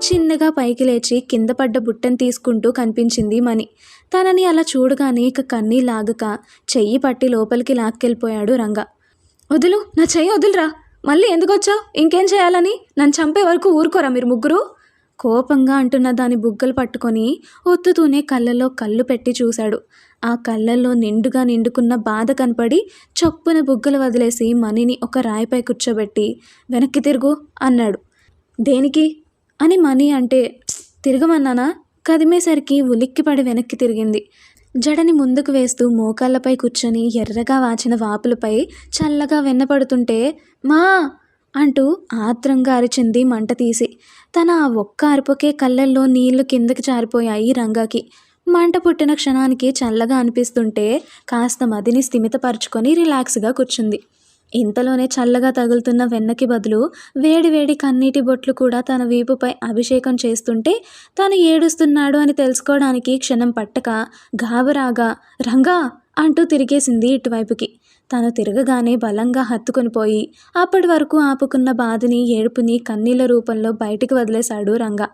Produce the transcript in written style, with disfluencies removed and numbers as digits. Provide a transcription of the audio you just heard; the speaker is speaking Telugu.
చిన్నగా పైకి లేచి కింద పడ్డ బుట్టను తీసుకుంటూ కనిపించింది మణి. తనని అలా చూడగానే ఇక కన్నీళ్ళాగక చెయ్యి పట్టి లోపలికి లాక్కెళ్ళిపోయాడు రంగ. వదులు, నా చెయ్యి వదులురా, మళ్ళీ ఎందుకొచ్చావు, ఇంకేం చేయాలని, నన్ను చంపే వరకు ఊరుకోరా మీరు ముగ్గురు, కోపంగా అంటున్న దాని బుగ్గలు పట్టుకొని ఒత్తుతూనే కళ్ళల్లో కళ్ళు పెట్టి చూశాడు. ఆ కళ్ళల్లో నిండుగా నిండుకున్న బాధ కనపడి చొప్పున బుగ్గలు వదిలేసి మణిని ఒక రాయిపై కూర్చోబెట్టి వెనక్కి తిరుగు అన్నాడు. దేనికి అని మణి అంటే తిరగమన్నానా? కదిమేసరికి ఉలిక్కిపడి వెనక్కి తిరిగింది. జడని ముందుకు వేస్తూ మోకాళ్ళపై కూర్చొని ఎర్రగా వాచిన వాపులపై చల్లగా వెన్నపడుతుంటే మా అంటూ ఆత్రంగా అరిచింది మంట తీసి. తన ఆ ఒక్క అరుపుకే కళ్ళల్లో నీళ్లు కిందకి జారిపోయాయి రంగాకి. మంట పుట్టిన క్షణానికి చల్లగా అనిపిస్తుంటే కాస్త మదిని స్థిమితపరుచుకొని రిలాక్స్గా కూర్చుంది. ఇంతలోనే చల్లగా తగులుతున్న వెన్నకి బదులు వేడి వేడి కన్నీటి బొట్లు కూడా తన వీపుపై అభిషేకం చేస్తుంటే తాను ఏడుస్తున్నాడు అని తెలుసుకోవడానికి క్షణం పట్టక గాబరాగా రంగా అంటూ తిరిగేసింది ఇటువైపుకి. తను తిరగగానే బలంగా హత్తుకొని పోయి అప్పటి వరకు ఆపుకున్న బాధని ఏడుపుని కన్నీళ్ల రూపంలో బయటికి వదిలేశాడు రంగా.